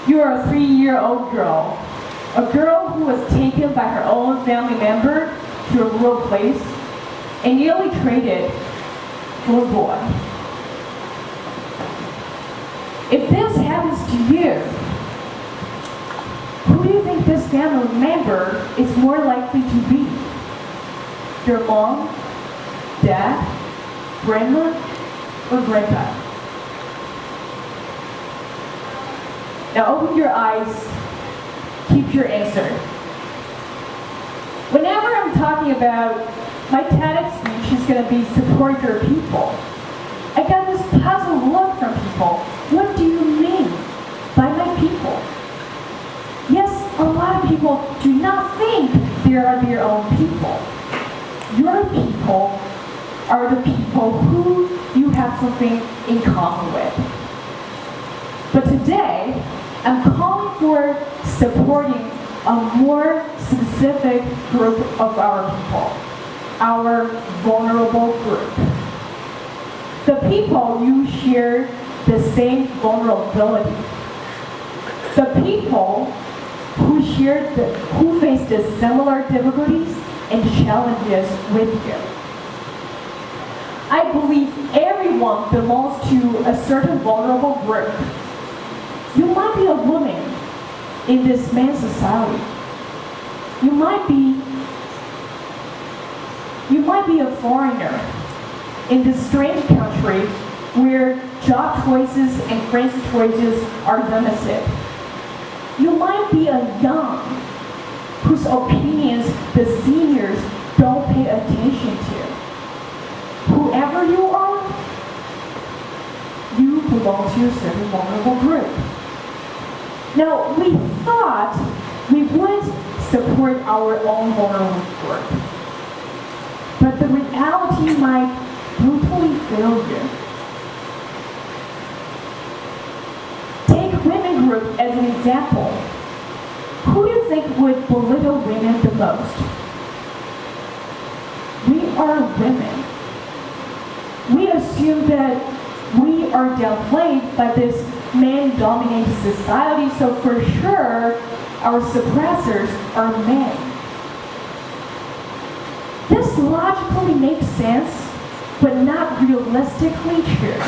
You're a 3-year-old girl. A girl who was taken by her own family member to a rural place and nearly traded for a boy. If this happens to you, who do you think this family member is more likely to be? Their mom, dad, grandma, or grandpa? Now open your eyes, keep your answer. Whenever I'm talking about my TEDx speech is going to be support your people, I got this puzzled look from people. What do you mean by my people? Yes, a lot of people do not think they are their own people. Your people are the people who you have something in common with. But today, I'm calling for supporting a more specific group of our people, our vulnerable group. The people you share the same vulnerability. The people who face the similar difficulties and challenges with you. I believe everyone belongs to a certain vulnerable group. You might be a woman in this man's society. You might be a foreigner in this strange country where job choices and friends choices are limited. You might be a young whose opinions the seniors don't pay attention to. Whoever you are, you belong to a certain vulnerable group. Now, we thought we would support our own vulnerable group, but the reality might brutally fail you. Take women group as an example. Who do you think would belittle women the most? We are women. We assume that we are downplayed by this man-dominated society, so for sure, our suppressors are men. This logically makes sense, but not realistically true.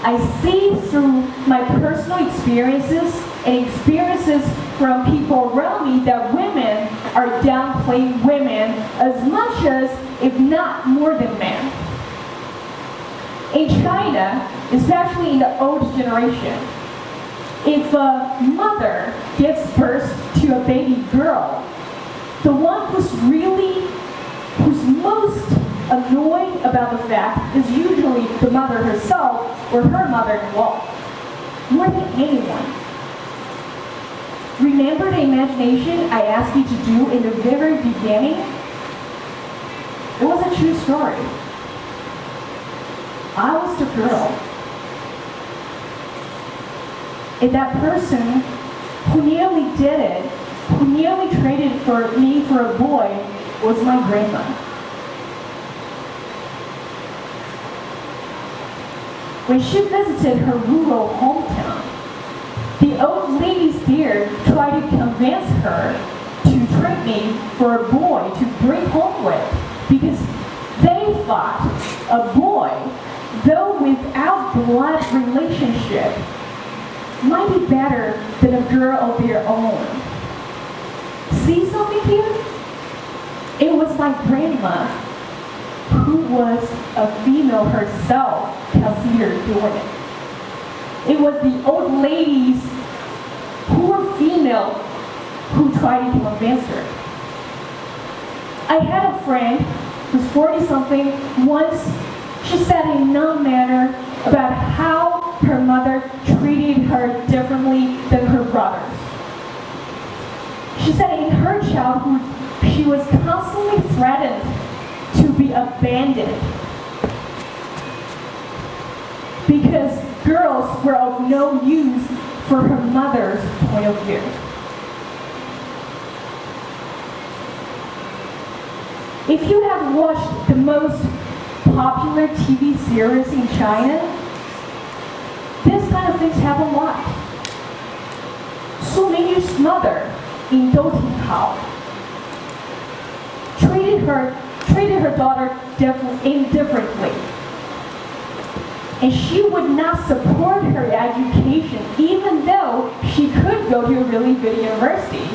I see through my personal experiences and experiences from people around me that women are downplaying women as much as, if not more than men. In China, especially in the old generation, if a mother gives birth to a baby girl, the one who's most annoyed about the fact is usually the mother herself or her mother-in-law, more than anyone. Remember the imagination I asked you to do in the very beginning? It was a true story. I was the girl. And that person who nearly did it, who nearly traded me for a boy, was my grandma. When she visited her rural hometown, the old ladies there tried to convince her to trade me for a boy to bring home with, because they thought a boy, though without blood relationship, might be better than a girl of their own. See something here? It was my grandma, who was a female herself, considered doing it. It was the old ladies who were female who tried to convince her. I had a friend who's 40-something. Once she said in a numb manner about how her mother treated her differently than her brothers. She said in her childhood, she was constantly threatened to be abandoned because girls were of no use for her mother's point of view. If you have watched the most popular TV series in China, this kind of things happen a lot. Su Mingyu's mother in Dou Tingtao treated her daughter indifferently. And she would not support her education even though she could go to a really good university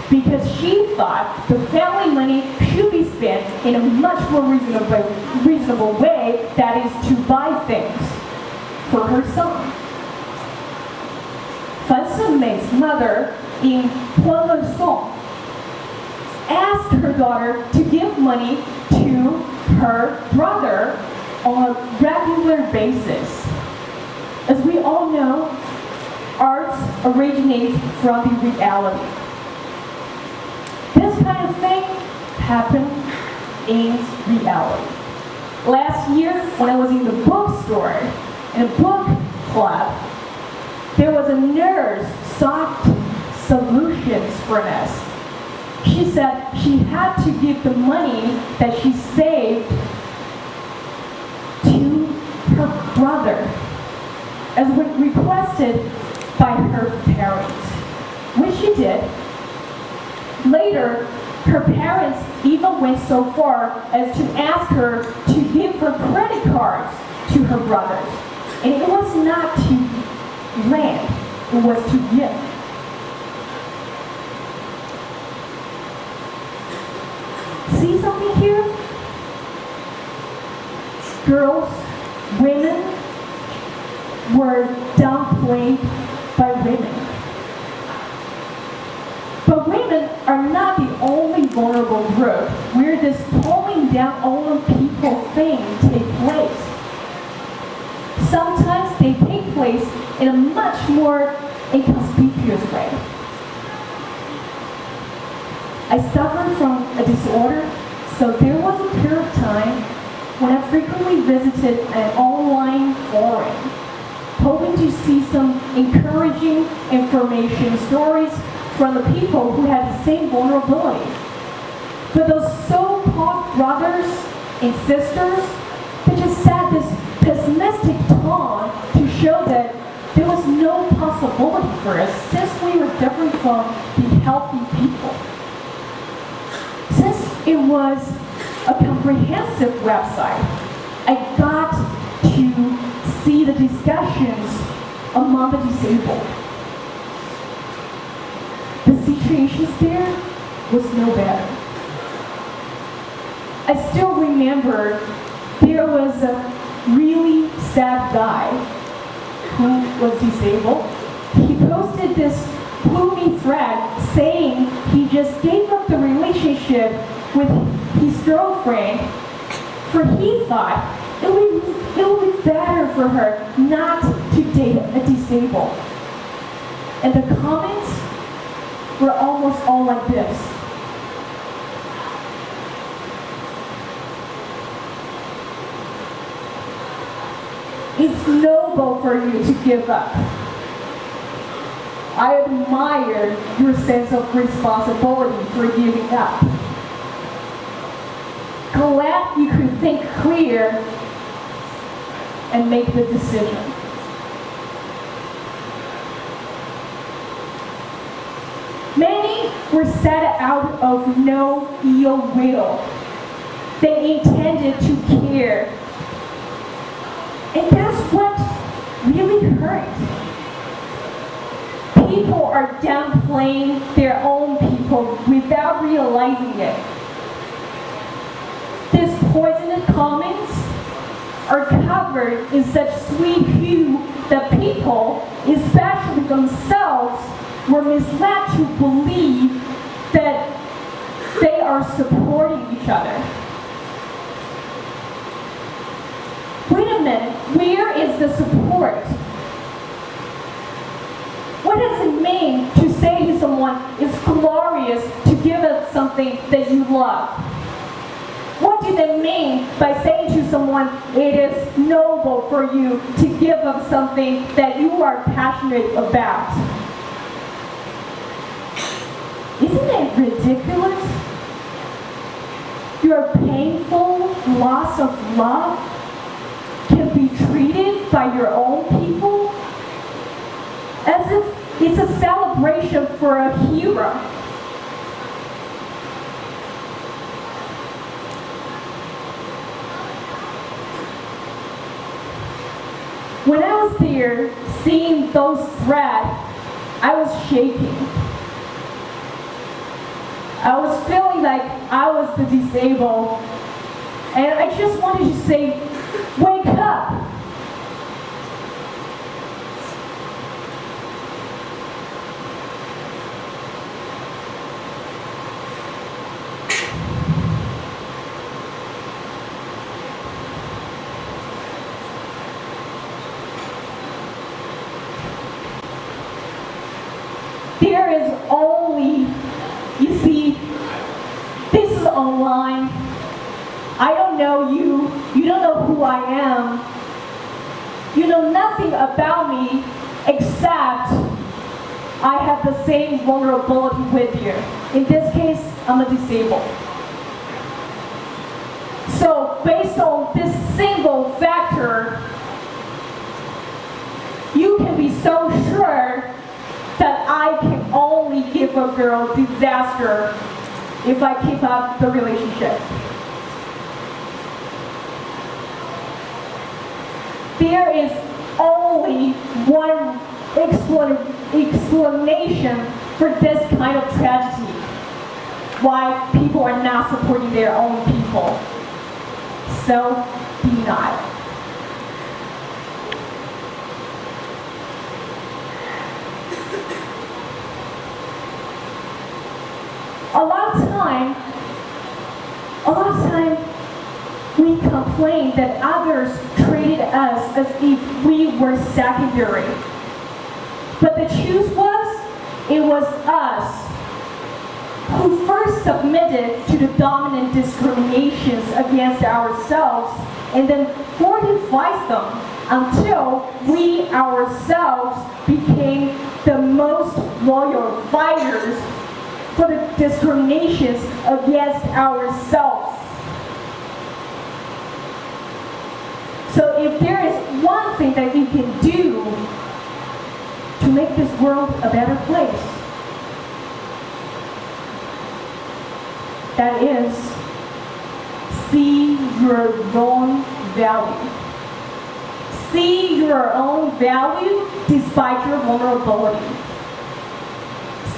because she thought the family money should be spent in a much more reasonable way, that is to buy things for her son. Fan Semei's mother in Huanlesong asked her daughter to give money to her brother on a regular basis. As we all know, art originates from the reality. This kind of thing happened in reality. Last year, when I was in the bookstore, in a book club, there was a nurse sought solutions for us. She said she had to give the money that she saved to her brother, as requested by her parents, which she did. Later, her parents even went so far as to ask her to give her credit cards to her brothers. And it was not to lend, it was to give. See something here? Girls, women were downplayed by women. But women are not the only vulnerable group where this pulling down on people thing takes place. Sometimes they take place in a much more inconspicuous way. I suffered from a disorder, so there was a period of time when I frequently visited an online forum, hoping to see some encouraging information stories from the people who had the same vulnerability. But those so-called brothers and sisters, they just set this pessimistic tone to show that there was no possibility for us since we were different from the healthy people. Since it was a comprehensive website, I got to see the discussions among the disabled. The situations there was no better. I still remember there was a really sad guy who was disabled. He posted this gloomy thread saying he just gave up the relationship with his girlfriend, for he thought it would be better for her not to date a disabled. And the comments were almost all like this. It's noble for you to give up. I admire your sense of responsibility for giving up. Glad you could think clear and make the decision. Many were set out of no ill will. They intended to care. And that's what really hurt. People are downplaying their own people without realizing it. These poisonous comments are covered in such sweet hue that people, especially themselves, were misled to believe that they are supporting each other. Wait a minute, where is the support? What does it mean to say to someone, it's glorious to give up something that you love? What do they mean by saying to someone, it is noble for you to give up something that you are passionate about? Isn't it ridiculous? Your painful loss of love can be treated by your own people as if it's a celebration for a hero. When I was there, seeing those threats, I was shaking. I was feeling like I was the disabled. And I just wanted to say, wake up. There is only, you see, this is online. I don't know you. You don't know who I am. You know nothing about me except I have the same vulnerability with you. In this case, I'm a disabled. So based on this single factor, you can be so sure that I can only give a girl disaster if I keep up the relationship. There is only one explanation for this kind of tragedy, why people are not supporting their own people. Self-denial. A lot of time, we complain that others treated us as if we were secondary. But the truth was, it was us who first submitted to the dominant discriminations against ourselves and then fortified them until we ourselves became the most loyal fighters for the discriminations against ourselves. So if there is one thing that you can do to make this world a better place, that is, see your own value. See your own value despite your vulnerability.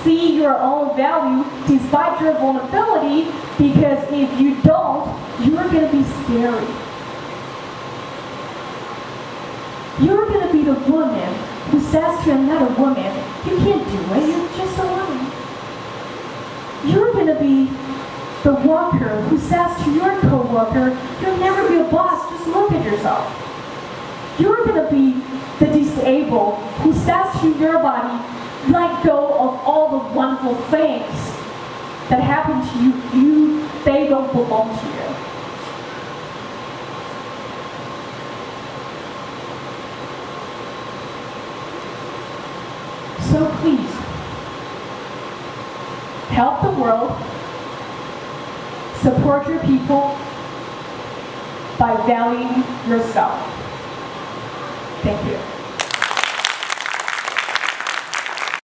See your own value despite your vulnerability, because if you don't, you're going to be scary. You're going to be the woman who says to another woman, you can't do it, you're just a woman. You're going to be the worker who says to your co-worker, you'll never be a boss, just look at yourself. You're going to be the disabled who says to your body, let go of all the wonderful things that happen to you. They don't belong to you. So please, help the world, support your people by valuing yourself. Thank you.